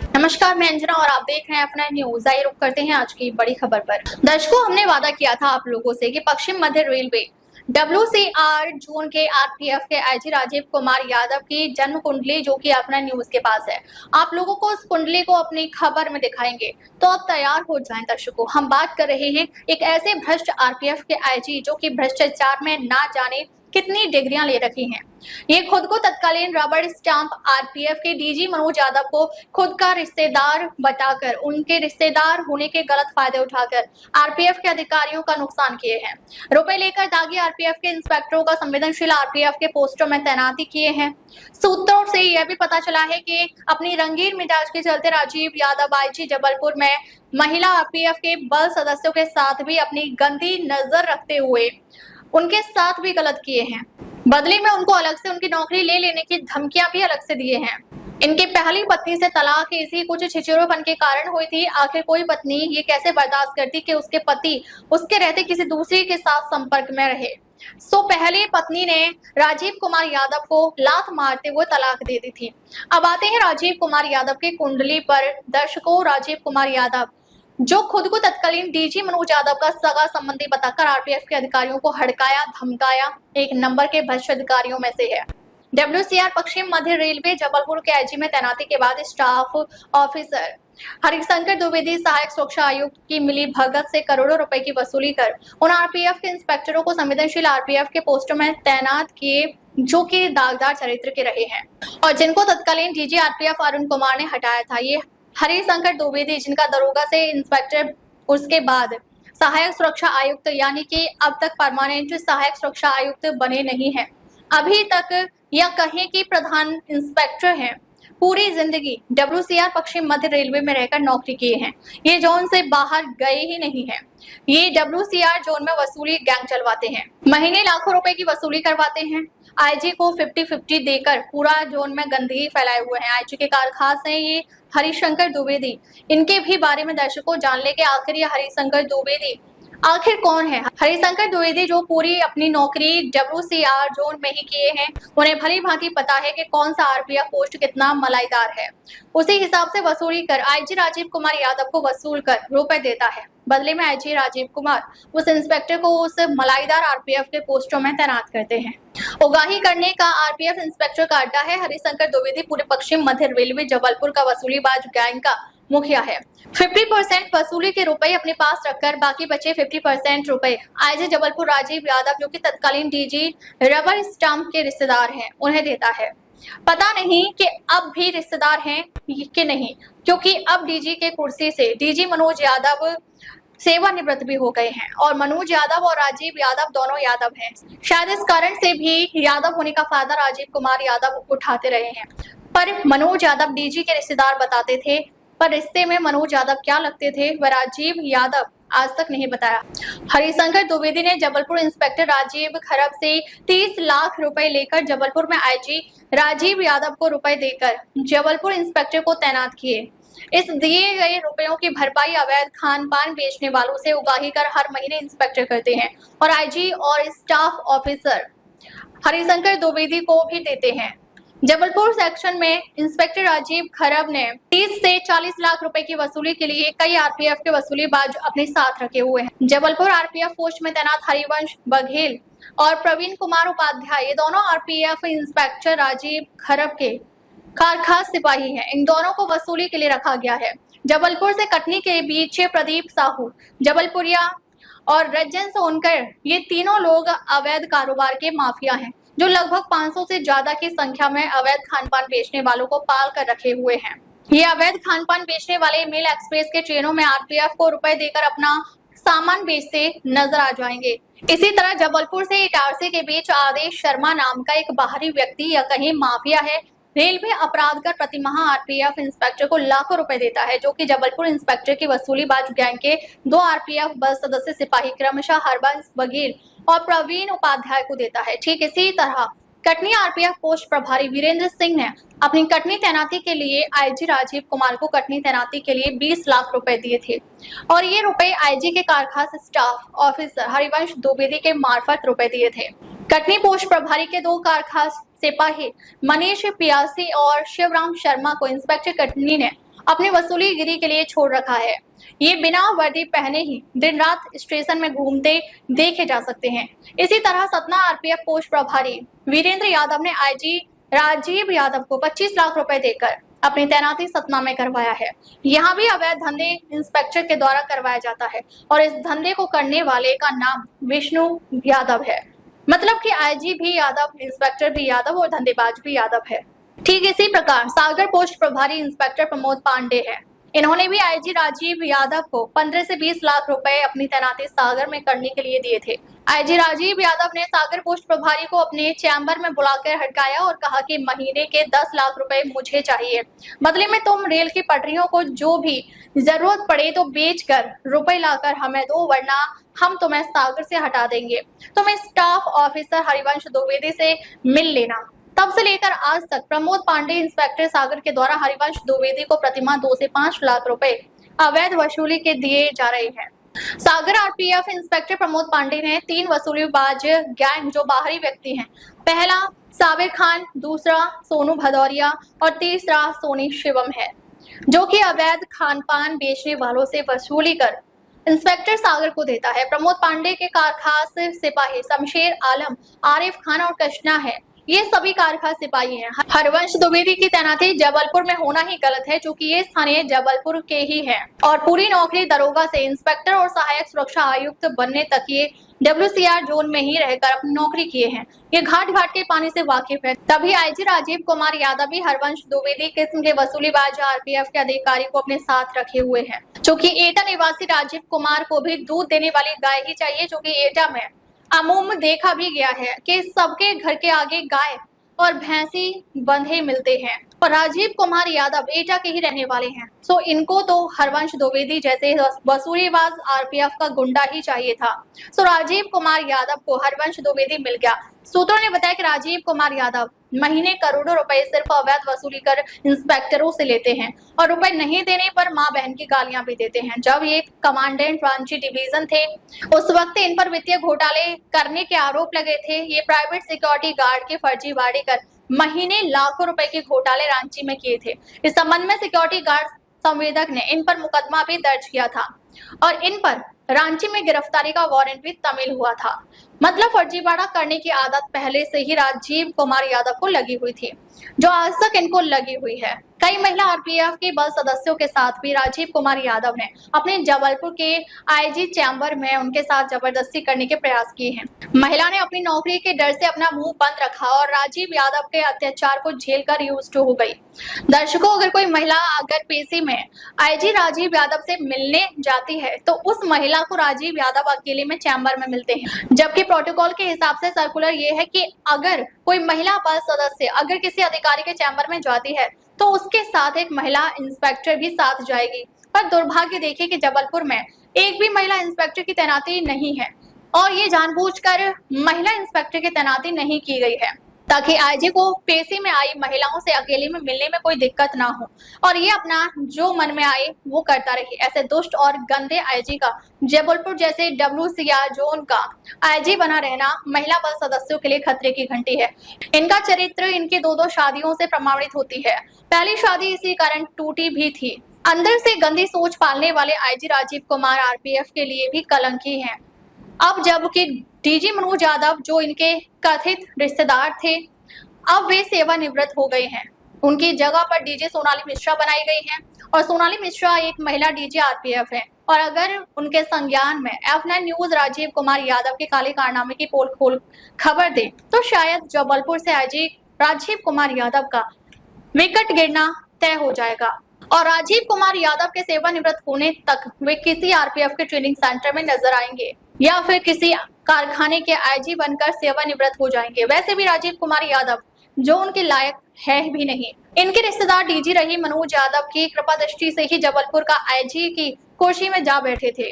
नमस्कार, मैं अंजना और आप देख रहे हैं अपना न्यूज। आइए रुक करते हैं आज की बड़ी खबर पर। दर्शकों, हमने वादा किया था आप लोगों से कि पश्चिम मध्य रेलवे WCR जोन के RPF के आईजी राजीव कुमार यादव की जन्म कुंडली, जो कि अपना न्यूज के पास है, आप लोगों को उस कुंडली को अपनी खबर में दिखाएंगे। तो अब तैयार हो जाएं दर्शकों। हम बात कर रहे हैं एक ऐसे भ्रष्ट RPF के आईजी जो कि भ्रष्टाचार में ना जाने कितनी डिग्रियां ले रखी हैं। ये खुद को तत्कालीन रबड़ स्टाम्प RPF के DG मनोज यादव को खुद का रिश्तेदार बताकर, उनके रिश्तेदार होने के गलत फायदे उठाकर RPF के अधिकारियों का नुकसान किए हैं। रुपए लेकर दागी RPF के इंस्पेक्टरों का संवेदनशील RPF के पोस्टों में तैनाती किए हैं। सूत्रों से यह भी पता चला है कि अपनी रंगीन मिजाज के चलते राजीव यादव IG जबलपुर में महिला RPF के बल सदस्यों के साथ भी अपनी गंदी नजर रखते हुए उनके साथ भी गलत किए हैं। बदले में उनको अलग से उनकी नौकरी ले लेने की धमकियां भी अलग से दिए हैं। इनकी पहली पत्नी से तलाक इसी कुछ छिछोरेपन के कारण हुई थी। आखिर कोई पत्नी ये कैसे बर्दाश्त करती कि उसके पति उसके रहते किसी दूसरे के साथ संपर्क में रहे। पहली पत्नी ने राजीव कुमार यादव को लात मारते हुए तलाक दे दी थी। अब आते हैं राजीव कुमार यादव की कुंडली पर। दर्शकों, राजीव कुमार यादव जो खुद को तत्कालीन DG मनोज यादव का सगा संबंधी बताकर RPF के अधिकारियों को हड़काया धमकाया एक नंबर के भ्रष्ट अधिकारियों में से है। WCR पश्चिम मध्य रेलवे जबलपुर के IG में तैनाती के बाद स्टाफ ऑफिसर हरिशंकर द्विवेदी सहायक सुरक्षा आयुक्त की मिली भगत से करोड़ों रुपए की वसूली कर उन RPF के इंस्पेक्टरों को संवेदनशील RPF के पोस्टों में तैनात किए, जो कि दागदार चरित्र के रहे हैं और जिनको तत्कालीन DG RPF अरुण कुमार ने हटाया था। ये हरिशंकर द्विवेदी, जिनका दरोगा से इंस्पेक्टर, उसके बाद सहायक सुरक्षा आयुक्त, यानी कि अब तक परमानेंट सहायक सुरक्षा आयुक्त बने नहीं हैं अभी तक, या कहें कि प्रधान इंस्पेक्टर हैं। पूरी जिंदगी WCR पश्चिम मध्य रेलवे में रहकर नौकरी किए हैं। ये जोन से बाहर गए ही नहीं है। ये WCR जोन में वसूली गैंग चलवाते हैं, महीने लाखों रुपए की वसूली करवाते हैं। IG को 50-50 देकर पूरा जोन में गंदगी फैलाए हुए हैं। IG के कारखास हैं ये हरिशंकर द्विवेदी। इनके भी बारे में दर्शकों जान ले कि आखिर ये हरिशंकर द्विवेदी आखिर कौन है। हरिशंकर द्विवेदी जो पूरी अपनी नौकरी WCR जोन में ही किए हैं, उन्हें भली भांति पता है कि कौन सा RPF पोस्ट कितना मलाईदार है। उसी हिसाब से वसूली कर IG राजीव कुमार यादव को वसूल कर रुपए देता है। बदले में IG राजीव कुमार उस इंस्पेक्टर को उस मलाईदार RPF के पोस्टों में तैनात करते हैं। उगाही करने का RPF इंस्पेक्टर का अड्डा है। हरिशंकर द्विवेदी पूरे पश्चिम मध्य रेलवे जबलपुर का वसूलीबाज गैंग का मुखिया है। 50% वसूली के रुपए अपने पास रखकर बाकी बचे 50% रुपए IG जबलपुर राजीव यादव, जो कि तत्कालीन DG रबर स्टाम्प के रिश्तेदार हैं, उन्हें देता है। पता नहीं कि अब भी रिश्तेदार हैं कि नहीं, क्योंकि अब DG के कुर्सी से DG मनोज यादव सेवानिवृत्त भी हो गए हैं और मनोज यादव और राजीव यादव दोनों यादव हैं। शायद इस कारण से भी यादव होने का फायदा राजीव कुमार यादव उठाते रहे हैं। पर मनोज यादव DG के रिश्तेदार बताते थे, पर रिश्ते में मनोज यादव क्या लगते थे वह राजीव यादव आज तक नहीं बताया। हरिशंकर द्विवेदी ने जबलपुर इंस्पेक्टर राजीव खरब से 30 लाख रुपए लेकर जबलपुर में IG राजीव यादव को रुपए देकर जबलपुर इंस्पेक्टर को तैनात किए। इस दिए गए रुपयों की भरपाई अवैध खान पान बेचने वालों से उगाही कर हर महीने इंस्पेक्टर करते हैं और IG और स्टाफ ऑफिसर हरिशंकर द्विवेदी को भी देते हैं। जबलपुर सेक्शन में इंस्पेक्टर राजीव खरब ने 30 से 40 लाख रुपए की वसूली के लिए कई RPF के वसूलीबाज अपने साथ रखे हुए हैं। जबलपुर RPF पोस्ट में तैनात हरिवंश बघेल और प्रवीण कुमार उपाध्याय, ये दोनों RPF इंस्पेक्टर राजीव खरब के कारखास सिपाही हैं। इन दोनों को वसूली के लिए रखा गया है। जबलपुर से कटनी के बीच प्रदीप साहू, जबलपुरिया और रज्जन सोनकर, ये तीनों लोग अवैध कारोबार के माफिया हैं, जो लगभग 500 से ज्यादा की संख्या में अवैध खानपान बेचने वालों को पाल कर रखे हुए हैं। ये अवैध खानपान बेचने वाले मेल एक्सप्रेस के ट्रेनों में RPF को रुपए देकर अपना सामान बेचते नजर आ जाएंगे। इसी तरह जबलपुर से इटारसी के बीच आदेश शर्मा नाम का एक बाहरी व्यक्ति या कहीं माफिया है, रेलवे अपराध कर प्रतिमाह RPF इंस्पेक्टर को लाखों रुपए देता है, जो कि जबलपुर इंस्पेक्टर की वसूलीबाज गैंग के 2 RPF बल सदस्य सिपाही क्रमशः हरबंस बघेल और प्रवीण उपाध्याय को देता है। ठीक इसी तरह कटनी RPF पोस्ट प्रभारी वीरेंद्र सिंह ने अपनी कटनी तैनाती के लिए IG राजीव कुमार को कटनी तैनाती के लिए 20 लाख रुपए दिए थे और ये रुपए IG के कारखास स्टाफ ऑफिसर हरिवंश द्विवेदी के मार्फत रुपए दिए थे। कटनी पोस्ट प्रभारी के 2 कारखास सिपाही मनीष पियासी और शिवराम शर्मा को इंस्पेक्टर कटनी ने अपनी वसूलीगिरी के लिए छोड़ रखा है। ये बिना वर्दी पहने ही दिन रात स्टेशन में घूमते देखे जा सकते हैं। इसी तरह सतना आरपीएफ पोस्ट प्रभारी वीरेंद्र यादव ने आईजी राजीव यादव को 25 लाख रुपए देकर अपनी तैनाती सतना में करवाया है। यहाँ भी अवैध धंधे इंस्पेक्टर के द्वारा करवाया जाता है और इस धंधे को करने वाले का नाम विष्णु यादव है। मतलब कि आईजी भी यादव, इंस्पेक्टर भी यादव और धंधेबाज भी यादव है। ठीक इसी प्रकार सागर पोस्ट प्रभारी इंस्पेक्टर प्रमोद पांडे है। इन्होंने भी आईजी राजीव यादव को 15 से 20 लाख रुपए अपनी तैनाती सागर में करने के लिए दिए थे। आईजी राजीव यादव ने सागर पोस्ट प्रभारी को अपने चैम्बर में बुलाकर हटकाया और कहा कि महीने के 10 लाख रुपए मुझे चाहिए, बदले में तुम रेल की पटरियों को जो भी जरूरत पड़े तो बेचकर रुपए लाकर हमें दो, वरना हम तुम्हें सागर से हटा देंगे। तुम स्टाफ ऑफिसर हरिवंश द्विवेदी से मिल लेना। तब से लेकर आज तक प्रमोद पांडे इंस्पेक्टर सागर के द्वारा हरिवंश द्विवेदी को प्रतिमाह 2 से 5 लाख रुपए अवैध वसूली के दिए जा रहे हैं। सागर आरपीएफ इंस्पेक्टर प्रमोद पांडे ने 3 वसूलीबाज गैंग जो बाहरी व्यक्ति हैं, पहला साबिर खान, दूसरा सोनू भदौरिया और तीसरा सोनी शिवम है, जो कि अवैध खान पान बेचने वालों से वसूली कर इंस्पेक्टर सागर को देता है। प्रमोद पांडे के कारखास सिपाही शमशेर आलम, आरिफ खान और कृष्णा है, ये सभी कारखास सिपाही हैं। हरवंश द्विवेदी की तैनाती जबलपुर में होना ही गलत है, क्योंकि ये स्थानीय जबलपुर के ही हैं और पूरी नौकरी दरोगा से इंस्पेक्टर और सहायक सुरक्षा आयुक्त बनने तक ये WCR जोन में ही रहकर अपनी नौकरी किए हैं। ये घाट घाट के पानी से वाकिफ है। तभी आईजी राजीव कुमार यादव भी हरवंश द्विवेदी किस्म के वसूलीबाज आरपीएफ के अधिकारी को अपने साथ रखे हुए हैं। क्योंकि एटा निवासी राजीव कुमार को भी दूध देने वाली गाय ही चाहिए, जो कि एटा में अमूमन देखा भी गया है कि सबके घर के आगे गाय और भैंसी बंधे मिलते हैं और राजीव कुमार यादव एटा के ही रहने वाले हैं। सो इनको तो हरवंश द्विवेदी जैसे वसूलीबाज आरपीएफ का गुंडा ही चाहिए था। सो राजीव कुमार यादव को हरवंश द्विवेदी मिल गया। सूत्रों ने बताया कि राजीव कुमार यादव महीने करोड़ों रुपए सिर्फ अवैध वसूली कर इंस्पेक्टरों से लेते हैं और रुपए नहीं देने पर मां बहन की गालियां भी देते हैं। जब ये कमांडेंट रांची डिवीजन थे, उस वक्त इन पर वित्तीय घोटाले करने के आरोप लगे थे। ये प्राइवेट सिक्योरिटी गार्ड की फर्जीवाड़ी कर महीने लाखों रुपए के घोटाले रांची में किए थे। इस संबंध में सिक्योरिटी गार्ड संवेदक ने इन पर मुकदमा भी दर्ज किया था और इन पर रांची में गिरफ्तारी का वारंट भी तमिल हुआ था। मतलब फर्जीवाड़ा करने की आदत पहले से ही राजीव कुमार यादव को लगी हुई थी, जो आज तक इनको लगी हुई है। कई महिला आरपीएफ के बल सदस्यों के साथ भी राजीव कुमार यादव ने अपने जबलपुर के आईजी चैम्बर में उनके साथ जबरदस्ती करने के प्रयास किए हैं। महिला ने अपनी नौकरी के डर से अपना मुंह बंद रखा और राजीव यादव के अत्याचार को झेल कर यूज्ड हो गई। दर्शकों, अगर कोई महिला अगर पेशी में आईजी राजीव यादव से मिलने जाती है तो उस महिला को राजीव यादव अकेले में चैम्बर में मिलते हैं, जबकि प्रोटोकॉल के हिसाब से सर्कुलर ये है कि अगर कोई महिला बल सदस्य अगर किसी अधिकारी के चैम्बर में जाती है तो उसके साथ एक महिला इंस्पेक्टर भी साथ जाएगी। पर दुर्भाग्य देखिए कि जबलपुर में एक भी महिला इंस्पेक्टर की तैनाती नहीं है और ये जानबूझकर महिला इंस्पेक्टर की तैनाती नहीं की गई है ताकि आईजी को पेशी में आई महिलाओं से अकेले में मिलने में कोई दिक्कत ना हो और ये अपना जो मन में आए वो करता रहे। ऐसे दुष्ट और गंदे आईजी का जबलपुर जैसे WCR जोन का आईजी बना रहना महिला बल सदस्यों के लिए खतरे की घंटी है। इनका चरित्र इनके 2 शादियों से प्रमाणित होती है। पहली शादी इसी कारण टूटी भी थी। अंदर से गंदी सोच पालने वाले आईजी राजीव कुमार आरपीएफ के लिए भी कलंकी हैं। अब जबकि डीजी मनोज यादव जो इनके कथित रिश्तेदार थे, अब वे सेवानिवृत्त हो गए हैं। उनकी जगह पर डीजे सोनाली मिश्रा बनाई गई है और सोनाली मिश्रा एक महिला डीजी आरपीएफ है। और अगर उनके संज्ञान में F9 न्यूज राजीव कुमार यादव के काले कारनामे की पोल खोल खबर दे तो शायद जबलपुर से आईजी राजीव कुमार यादव का विकेट गिरना तय हो जाएगा और राजीव कुमार यादव के सेवानिवृत्त होने तक वे किसी आरपीएफ के ट्रेनिंग सेंटर में नजर आएंगे या फिर किसी कारखाने के आईजी बनकर सेवानिवृत्त हो जाएंगे। वैसे भी राजीव कुमार यादव जो उनके लायक है भी नहीं। इनके रिश्तेदार डीजी रही मनोज यादव की कृपा दृष्टि से ही जबलपुर का आईजी की कुर्सी में जा बैठे थे।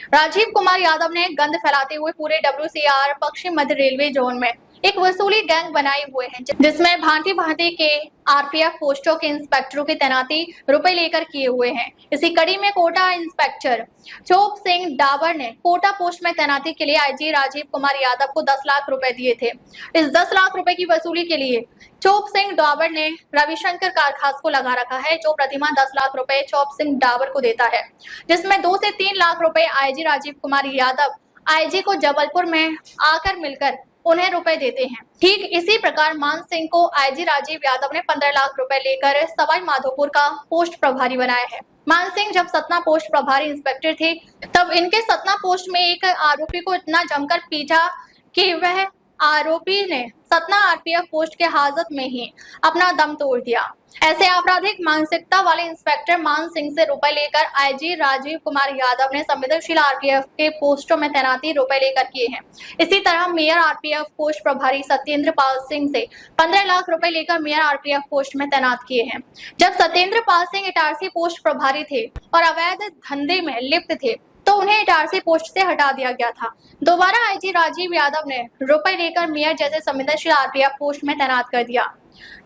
राजीव कुमार यादव ने गंद फैलाते हुए पूरे WCR पश्चिम मध्य रेलवे जोन में एक वसूली गैंग बनाए हुए हैं जिसमें भांति भांति के आरपीएफ पोस्टों के इंस्पेक्टरों की तैनाती रुपए लेकर किए हुए हैं। इसी कड़ी में कोटा इंस्पेक्टर चोप सिंह डाबर ने कोटा पोस्ट में तैनाती के लिए आईजी राजीव कुमार यादव को 10 लाख रुपए दिए थे। इस 10 लाख रुपए की वसूली के लिए चोप सिंह डाबर ने रविशंकर कारखास को लगा रखा है, जो प्रतिमाह 10 लाख रुपए चोप सिंह डाबर को देता है, जिसमें 2 से 3 लाख रुपए आईजी राजीव कुमार यादव आईजी को जबलपुर में आकर मिलकर उन्हें रुपए देते हैं। ठीक इसी प्रकार मान सिंह को आईजी राजीव यादव ने 15 लाख रुपए लेकर सवाई माधोपुर का पोस्ट प्रभारी बनाया है। मान सिंह जब सतना पोस्ट प्रभारी इंस्पेक्टर थे, तब इनके सतना पोस्ट में एक आरोपी को इतना जमकर पीटा कि वह आरोपी ने सतना आरपीएफ पोस्ट के हाजत में ही अपना दम तोड़ दिया। ऐसे आपराधिक मानसिकता वाले इंस्पेक्टर मान सिंह से रुपए लेकर आईजी राजीव कुमार यादव ने संवेदनशील आरपीएफ के पोस्टों में तैनाती रुपए लेकर किए हैं। इसी तरह मेयर आरपीएफ पोस्ट प्रभारी सत्येंद्र पाल सिंह से 15 लाख रुपए लेकर मेयर आरपीएफ पोस्ट में तैनात किए हैं। जब सत्येंद्र पाल सिंह इटारसी पोस्ट प्रभारी थे और अवैध धंधे में लिप्त थे, तो उन्हें इटारसी पोस्ट से हटा दिया गया था। दोबारा आईजी राजीव यादव ने रुपए लेकर मेयर जैसे संवेदनशील आरपीएफ पोस्ट में तैनात कर दिया।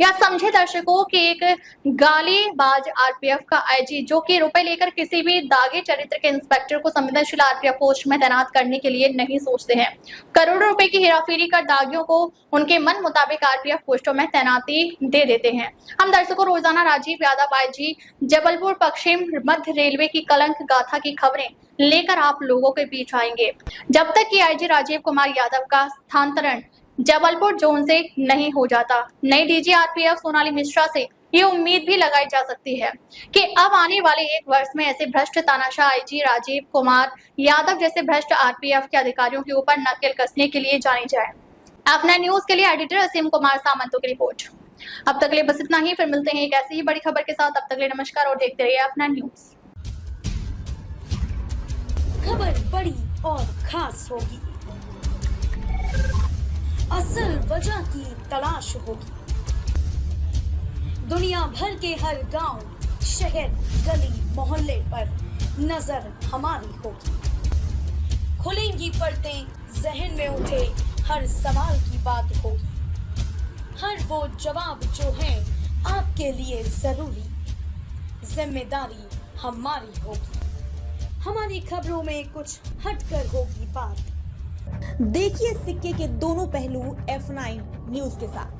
या समझे दर्शकों कि एक गालीबाज आरपीएफ का आईजी जो कि रुपए लेकर किसी भी दागे चरित्र के इंस्पेक्टर को संवेदनशील आरपीएफ पोस्ट में तैनात करने के लिए नहीं सोचते हैं। करोड़ों रुपए की हेराफेरी कर दागियों को उनके मन मुताबिक आरपीएफ पोस्टों में तैनाती दे देते हैं। हम दर्शकों रोजाना राजीव यादव आईजी जबलपुर पश्चिम मध्य रेलवे की कलंक गाथा की खबरें लेकर आप लोगों के बीच आएंगे, जब तक कि आईजी राजीव कुमार यादव का स्थानांतरण जबलपुर जोन से नहीं हो जाता। नई डीजी आरपीएफ सोनाली मिश्रा से ये उम्मीद भी लगाई जा सकती है कि अब आने वाले 1 वर्ष में ऐसे भ्रष्ट तानाशाह आईजी राजीव कुमार यादव जैसे भ्रष्ट आरपीएफ के अधिकारियों के ऊपर नकेल कसने के लिए जानी जाए। अपना न्यूज के लिए एडिटर असीम कुमार सामंतों की रिपोर्ट। अब तक के लिए बस इतना ही, फिर मिलते हैं एक ऐसी ही बड़ी खबर के साथ। अब तक के लिए नमस्कार और देखते रहिए अपना न्यूज। खबर बड़ी और खास होगी, असल वजह की तलाश होगी, दुनिया भर के हर गांव, शहर, गली, मोहल्ले पर नजर हमारी होगी। खुलेंगी पर्दें, जहन में उठे हर सवाल की बात होगी, हर वो जवाब जो है आपके लिए जरूरी, जिम्मेदारी हमारी होगी। हमारी खबरों में कुछ हटकर होगी बात। देखिए सिक्के के दोनों पहलू F9 न्यूज के साथ।